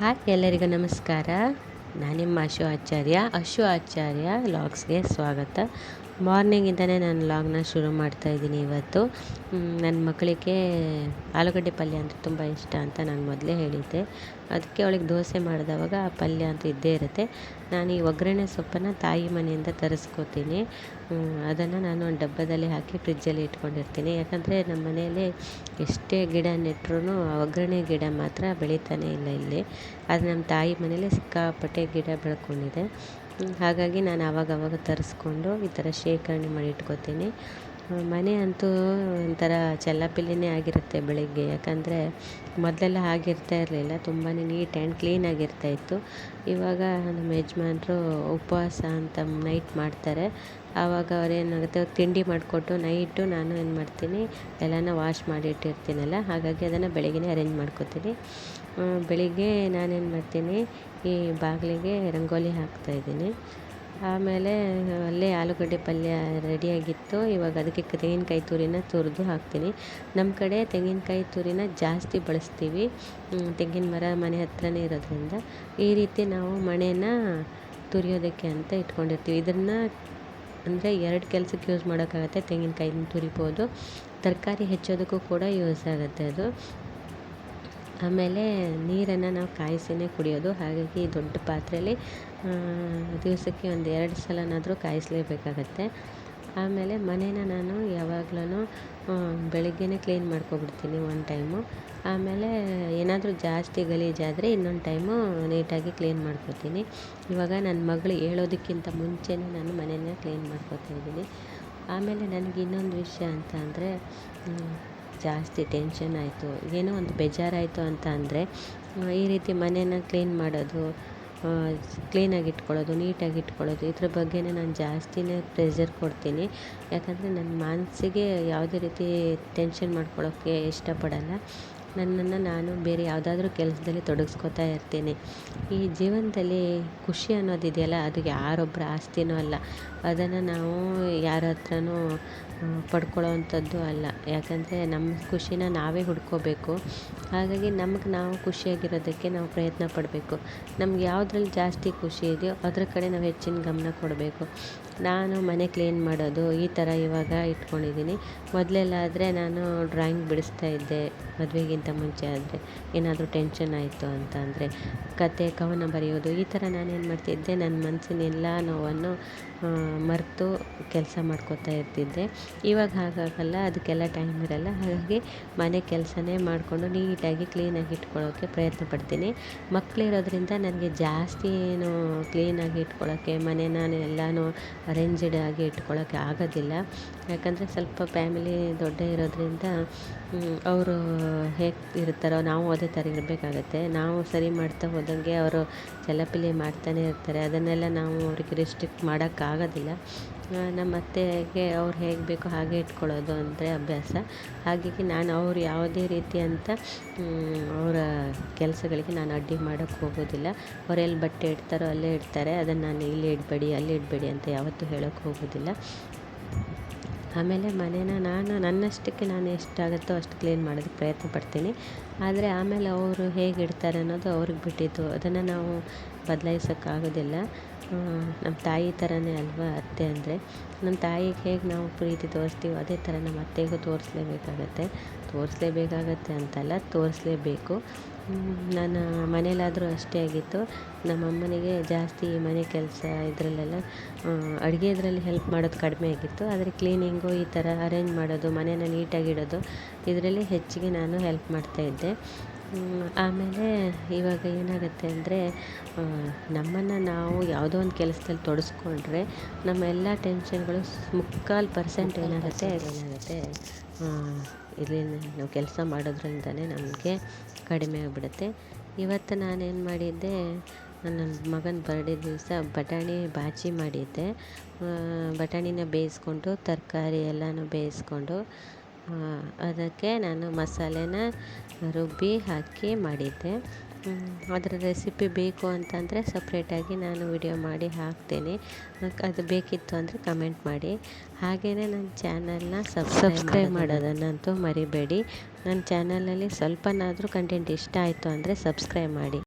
Hi ಎಲ್ಲರಿಗೂ ನಮಸ್ಕಾರ. ನಾನು ನಿಮ್ಮ ಅಶು ಆಚಾರ್ಯ ವ್ಲಾಗ್ಸ್ಗೆ ಸ್ವಾಗತ. ಮಾರ್ನಿಂಗಿಂದನೇ ನಾನು ವ್ಲಾಗ್ನ ಶುರು ಮಾಡ್ತಾಯಿದ್ದೀನಿ. ಇವತ್ತು ನನ್ನ ಮಕ್ಕಳಿಗೆ ಆಲೂಗಡ್ಡೆ ಪಲ್ಯ ಅಂದರೆ ತುಂಬ ಇಷ್ಟ ಅಂತ ನಾನು ಮೊದಲೇ ಹೇಳಿದ್ದೆ. ಅದಕ್ಕೆ ಅವಳಿಗೆ ದೋಸೆ ಮಾಡಿದವಾಗ ಆ ಪಲ್ಯ ಅಂತೂ ಇದ್ದೇ ಇರುತ್ತೆ. ನಾನು ಈ ಒಗ್ಗರಣೆ ಸೊಪ್ಪನ್ನು ತಾಯಿ ಮನೆಯಿಂದ ತರಿಸ್ಕೊತೀನಿ. ಅದನ್ನು ನಾನು ಒಂದು ಡಬ್ಬದಲ್ಲಿ ಹಾಕಿ ಫ್ರಿಜ್ಜಲ್ಲಿ ಇಟ್ಕೊಂಡಿರ್ತೀನಿ. ಯಾಕಂದರೆ ನಮ್ಮ ಮನೆಯಲ್ಲಿ ಎಷ್ಟೇ ಗಿಡ ನೆಟ್ಟರೂ ಆ ಒಗ್ಗರಣೆ ಗಿಡ ಮಾತ್ರ ಬೆಳೀತಾನೆ ಇಲ್ಲ ಇಲ್ಲಿ. ಅದು ನಮ್ಮ ತಾಯಿ ಮನೇಲಿ ಸಿಕ್ಕಾಪಟ್ಟೆ ಗಿಡ ಬೆಳ್ಕೊಂಡಿದೆ. ಹಾಗಾಗಿ ನಾನು ಆವಾಗವಾಗ ತರಿಸ್ಕೊಂಡು ಈ ಥರ ಶೇಖರಣೆ ಮಾಡಿ ಇಟ್ಕೋತೀನಿ. ಮನೆ ಅಂತೂ ಒಂಥರ ಚೆಲ್ಲಾಪಿಲ್ಲಿನೇ ಆಗಿರುತ್ತೆ ಬೆಳಿಗ್ಗೆ. ಯಾಕಂದರೆ ಮೊದಲೆಲ್ಲ ಹಾಗಿರ್ತಾ ಇರಲಿಲ್ಲ, ತುಂಬಾ ನೀಟ್ ಆ್ಯಂಡ್ ಕ್ಲೀನಾಗಿರ್ತಾಯಿತ್ತು. ಇವಾಗ ನಮ್ಮ ಯಜಮಾನ್ರು ಉಪವಾಸ ಅಂತ ನೈಟ್ ಮಾಡ್ತಾರೆ. ಆವಾಗ ಅವ್ರೇನಾಗುತ್ತೆ, ತಿಂಡಿ ಮಾಡಿಕೊಟ್ಟು ನೈಟು ನಾನು ಏನು ಮಾಡ್ತೀನಿ, ಎಲ್ಲನೂ ವಾಶ್ ಮಾಡಿ ಇಟ್ಟಿರ್ತೀನಲ್ಲ, ಹಾಗಾಗಿ ಅದನ್ನು ಬೆಳಗ್ಗೆನೇ ಅರೇಂಜ್ ಮಾಡ್ಕೋತೀನಿ. ಬೆಳಿಗ್ಗೆ ನಾನೇನು ಮಾಡ್ತೀನಿ, ಈ ಬಾಗಿಲಿಗೆ ರಂಗೋಲಿ ಹಾಕ್ತಾಯಿದ್ದೀನಿ. ಆಮೇಲೆ ಅಲ್ಲೇ ಆಲೂಗಡ್ಡೆ ಪಲ್ಯ ರೆಡಿಯಾಗಿತ್ತು. ಇವಾಗ ಅದಕ್ಕೆ ತೆಂಗಿನಕಾಯಿ ತುರಿನ ತುರಿದು ಹಾಕ್ತೀನಿ. ನಮ್ಮ ಕಡೆ ತೆಂಗಿನಕಾಯಿ ತುರಿನ ಜಾಸ್ತಿ ಬಳಸ್ತೀವಿ. ತೆಂಗಿನ ಮರ ಮನೆ ಹತ್ರನೇ ಇರೋದ್ರಿಂದ ಈ ರೀತಿ ನಾವು ಮಣೆನ ತುರಿಯೋದಕ್ಕೆ ಅಂತ ಇಟ್ಕೊಂಡಿರ್ತೀವಿ. ಇದನ್ನು ಅಂದರೆ 2 ಕೆಲಸಕ್ಕೆ ಯೂಸ್ ಮಾಡೋಕ್ಕಾಗತ್ತೆ. ತೆಂಗಿನಕಾಯಿನ ತುರಿಬೋದು, ತರಕಾರಿ ಹೆಚ್ಚೋದಕ್ಕೂ ಕೂಡ ಯೂಸ್ ಆಗುತ್ತೆ ಅದು. ಆಮೇಲೆ ನೀರನ್ನು ನಾವು ಕಾಯಿಸಿನೇ ಕುಡಿಯೋದು. ಹಾಗಾಗಿ ದೊಡ್ಡ ಪಾತ್ರೆಯಲ್ಲಿ ದಿವಸಕ್ಕೆ ಒಂದು 2 ಸಲನಾದರೂ ಕಾಯಿಸಲೇಬೇಕಾಗತ್ತೆ. ಆಮೇಲೆ ಮನೇನ ನಾನು ಯಾವಾಗ್ಲೂ ಬೆಳಗ್ಗೆನೇ ಕ್ಲೀನ್ ಮಾಡ್ಕೊಬಿಡ್ತೀನಿ ಒಂದು ಟೈಮು. ಆಮೇಲೆ ಏನಾದರೂ ಜಾಸ್ತಿ ಗಲೀಜಾದರೆ ಇನ್ನೊಂದು ಟೈಮು ನೀಟಾಗಿ ಕ್ಲೀನ್ ಮಾಡ್ಕೊತೀನಿ. ಇವಾಗ ನನ್ನ ಮಗಳು ಹೇಳೋದಕ್ಕಿಂತ ಮುಂಚೆನೇ ನಾನು ಮನೆಯನ್ನ ಕ್ಲೀನ್ ಮಾಡ್ಕೊತಾಯಿದ್ದೀನಿ. ಆಮೇಲೆ ನನಗೆ ಇನ್ನೊಂದು ವಿಷಯ ಅಂತ ಅಂದರೆ, ಜಾಸ್ತಿ ಟೆನ್ಷನ್ ಆಯಿತು, ಏನೋ ಒಂದು ಬೇಜಾರಾಯಿತು ಅಂತ ಅಂದರೆ ಈ ರೀತಿ ಮನೇನ ಕ್ಲೀನ್ ಮಾಡೋದು, ಕ್ಲೀನಾಗಿ ಇಟ್ಕೊಳ್ಳೋದು, ನೀಟಾಗಿ ಇಟ್ಕೊಳ್ಳೋದು, ಇದ್ರ ಬಗ್ಗೆನೇ ನಾನು ಜಾಸ್ತಿನೇ ಪ್ರೆಷರ್ ಕೊಡ್ತೀನಿ. ಯಾಕಂದರೆ ನನ್ನ ಮನಸ್ಸಿಗೆ ಯಾವುದೇ ರೀತಿ ಟೆನ್ಷನ್ ಮಾಡ್ಕೊಳ್ಳೋಕ್ಕೆ ಇಷ್ಟಪಡಲ್ಲ. ನನ್ನನ್ನು ನಾನು ಬೇರೆ ಯಾವುದಾದ್ರೂ ಕೆಲಸದಲ್ಲಿ ತೊಡಗಿಸ್ಕೊತಾ ಇರ್ತೀನಿ. ಈ ಜೀವನದಲ್ಲಿ ಖುಷಿ ಅನ್ನೋದಿದೆಯಲ್ಲ, ಅದು ಯಾರೊಬ್ಬರ ಆಸ್ತಿನೂ ಅಲ್ಲ. ಅದನ್ನು ನಾವು ಯಾರ ಹತ್ರನೂ ಪಡ್ಕೊಳ್ಳೋ ಅಂಥದ್ದು ಅಲ್ಲ. ಯಾಕಂದರೆ ನಮ್ಮ ಖುಷಿನ ನಾವೇ ಹುಡ್ಕೋಬೇಕು. ಹಾಗಾಗಿ ನಮಗೆ ನಾವು ಖುಷಿಯಾಗಿರೋದಕ್ಕೆ ನಾವು ಪ್ರಯತ್ನ ಪಡಬೇಕು. ನಮ್ಗೆ ಯಾವುದ್ರಲ್ಲಿ ಜಾಸ್ತಿ ಖುಷಿ ಇದೆಯೋ ಅದ್ರ ಕಡೆ ನಾವು ಹೆಚ್ಚಿನ ಗಮನ ಕೊಡಬೇಕು. ನಾನು ಮನೆ ಕ್ಲೀನ್ ಮಾಡೋದು ಈ ಥರ ಇವಾಗ ಇಟ್ಕೊಂಡಿದ್ದೀನಿ. ಮೊದಲೆಲ್ಲ ಆದರೆ ನಾನು ಡ್ರಾಯಿಂಗ್ ಬಿಡಿಸ್ತಾ ಇದ್ದೆ. ಮದುವೆಗಿಂತ ಮುಂಚೆ ಆದರೆ ಏನಾದರೂ ಟೆನ್ಷನ್ ಆಯಿತು ಅಂತ ಅಂದರೆ ಕತೆ ಕವನ ಬರೆಯೋದು, ಈ ಥರ ನಾನೇನು ಮಾಡ್ತಿದ್ದೆ, ನನ್ನ ಮನಸ್ಸಿನ ಎಲ್ಲ ನೋವನ್ನು ಮರೆತು ಕೆಲಸ ಮಾಡ್ಕೋತಾ ಇರ್ತಿದ್ದೆ. ಇವಾಗ ಹಾಗಾಗಲ್ಲ, ಅದಕ್ಕೆಲ್ಲ ಟೈಮ್ ಇರಲ್ಲ. ಹಾಗಾಗಿ ಮನೆ ಕೆಲಸನೇ ಮಾಡಿಕೊಂಡು ನೀಟಾಗಿ ಕ್ಲೀನಾಗಿ ಇಟ್ಕೊಳ್ಳೋಕ್ಕೆ ಪ್ರಯತ್ನ ಪಡ್ತೀನಿ. ಮಕ್ಕಳಿರೋದ್ರಿಂದ ನನಗೆ ಜಾಸ್ತಿ ಏನು ಕ್ಲೀನಾಗಿ ಇಟ್ಕೊಳ್ಳೋಕ್ಕೆ, ಮನೆನ ಎಲ್ಲನೂ ಅರೇಂಜ್ಡ್ ಆಗಿ ಇಟ್ಕೊಳ್ಳೋಕ್ಕೆ ಆಗೋದಿಲ್ಲ. ಯಾಕಂದರೆ ಸ್ವಲ್ಪ ಫ್ಯಾಮಿಲಿ ದೊಡ್ಡ ಇರೋದ್ರಿಂದ ಅವರು ಹೇಗೆ ಇರ್ತಾರೋ ನಾವು ಅದೇ ಥರ ಇರಬೇಕಾಗತ್ತೆ. ನಾವು ಸರಿ ಮಾಡ್ತಾ ಹೋದಂಗೆ ಅವರು ಚೆಲ್ಲಾಪಿಲ್ಲಿ ಮಾಡ್ತಾನೆ ಇರ್ತಾರೆ. ಅದನ್ನೆಲ್ಲ ನಾವು ಅವ್ರಿಗೆ ರಿಸ್ಟ್ರಿಕ್ಟ್ ಮಾಡೋಕ್ಕಾಗೋದಿಲ್ಲ. ನಮ್ಮ ಅತ್ತೆಗೆ ಅವ್ರು ಹೇಗೆ ಬೇಕೋ ಹಾಗೆ ಇಟ್ಕೊಳ್ಳೋದು ಅಂದರೆ ಅಭ್ಯಾಸ. ಹಾಗಾಗಿ ನಾನು ಅವ್ರು ಯಾವುದೇ ರೀತಿ ಅಂತ ಅವರ ಕೆಲಸಗಳಿಗೆ ನಾನು ಅಡ್ಡಿ ಮಾಡೋಕ್ಕೆ ಹೋಗೋದಿಲ್ಲ. ಅವರೆಲ್ಲಿ ಬಟ್ಟೆ ಇಡ್ತಾರೋ ಅಲ್ಲೇ ಇಡ್ತಾರೆ. ಅದನ್ನು ನಾನು ಇಲ್ಲಿ ಇಡಬೇಡಿ ಅಲ್ಲಿ ಇಡಬೇಡಿ ಅಂತ ಯಾವತ್ತೂ ಹೇಳೋಕ್ಕೆ ಹೋಗೋದಿಲ್ಲ. ಆಮೇಲೆ ಮನೇನ ನಾನು ನನ್ನಷ್ಟಕ್ಕೆ ನಾನು ಎಷ್ಟಾಗುತ್ತೋ ಅಷ್ಟು ಕ್ಲೀನ್ ಮಾಡೋದಕ್ಕೆ ಪ್ರಯತ್ನ ಪಡ್ತೀನಿ. ಆದರೆ ಆಮೇಲೆ ಅವರು ಹೇಗೆ ಇಡ್ತಾರೆ ಅನ್ನೋದು ಅವ್ರಿಗೆ ಬಿಟ್ಟಿದ್ದು. ಅದನ್ನು ನಾವು ಬದಲಾಯಿಸೋಕ್ಕಾಗೋದಿಲ್ಲ. ನಮ್ಮ ತಾಯಿ ಥರನೇ ಅಲ್ವಾ ಅತ್ತೆ ಅಂದರೆ. ನಮ್ಮ ತಾಯಿಗೆ ಹೇಗೆ ನಾವು ಪ್ರೀತಿ ತೋರಿಸ್ತೀವೋ ಅದೇ ಥರ ನಮ್ಮ ಅತ್ತೆಗೂ ತೋರಿಸ್ಲೇಬೇಕಾಗತ್ತೆ ಅಂತಲ್ಲ, ತೋರಿಸ್ಲೇಬೇಕು. ನನ್ನ ಮನೇಲಾದರೂ ಅಷ್ಟೇ ಆಗಿತ್ತು. ನಮ್ಮ ಅಮ್ಮನಿಗೆ ಜಾಸ್ತಿ ಮನೆ ಕೆಲಸ ಇದರಲ್ಲೆಲ್ಲ ಅಡುಗೆದ್ರಲ್ಲಿ ಹೆಲ್ಪ್ ಮಾಡೋದು ಕಡಿಮೆ ಆಗಿತ್ತು. ಆದರೆ ಕ್ಲೀನಿಂಗು ಈ ಥರ ಅರೇಂಜ್ ಮಾಡೋದು, ಮನೇನ ನೀಟಾಗಿಡೋದು, ಇದರಲ್ಲಿ ಹೆಚ್ಚಿಗೆ ನಾನು ಹೆಲ್ಪ್ ಮಾಡ್ತಾಯಿದ್ದೆ. ಆಮೇಲೆ ಇವಾಗ ಏನಾಗುತ್ತೆ ಅಂದರೆ, ನಮ್ಮನ್ನು ನಾವು ಯಾವುದೋ ಒಂದು ಕೆಲಸದಲ್ಲಿ ತೊಡಗಿಸ್ಕೊಂಡ್ರೆ ನಮ್ಮ ಎಲ್ಲ ಟೆನ್ಷನ್ಗಳು 3/4% ಏನಾಗುತ್ತೆ ಇಲ್ಲಿ ನಾವು ಕೆಲಸ ಮಾಡೋದ್ರಿಂದನೇ ನಮಗೆ ಕಡಿಮೆ ಆಗಿಬಿಡುತ್ತೆ. ಇವತ್ತು ನಾನೇನು ಮಾಡಿದ್ದೆ, ನನ್ನ ಮಗನ ಬರ್ಡೇ ದಿವಸ ಬಟಾಣಿ ಬಾಜಿ ಮಾಡಿದ್ದೆ. ಬಟಾಣಿನ ಬೇಯಿಸ್ಕೊಂಡು ತರಕಾರಿ ಎಲ್ಲನೂ ಬೇಯಿಸ್ಕೊಂಡು ಅದಕ್ಕೆ ನಾನು ಮಸಾಲೆನ ರುಬ್ಬಿ ಹಾಕಿ ಮಾಡಿದ್ದೆ. ಅದರ ರೆಸಿಪಿ ಬೇಕು ಅಂತಂದರೆ ಸಪ್ರೇಟಾಗಿ ನಾನು ವಿಡಿಯೋ ಮಾಡಿ ಹಾಕ್ತೇನೆ. ಅದು ಬೇಕಿತ್ತು ಅಂದರೆ ಕಮೆಂಟ್ ಮಾಡಿ. ಹಾಗೆಯೇ ನನ್ನ ಚಾನಲ್ನ ಸಬ್ಸ್ಕ್ರೈಬ್ ಮಾಡೋದನ್ನಂತೂ ಮರಿಬೇಡಿ. ನನ್ನ ಚಾನಲಲ್ಲಿ ಸ್ವಲ್ಪನಾದರೂ ಕಂಟೆಂಟ್ ಇಷ್ಟ ಆಯಿತು ಅಂದರೆ ಸಬ್ಸ್ಕ್ರೈಬ್ ಮಾಡಿ.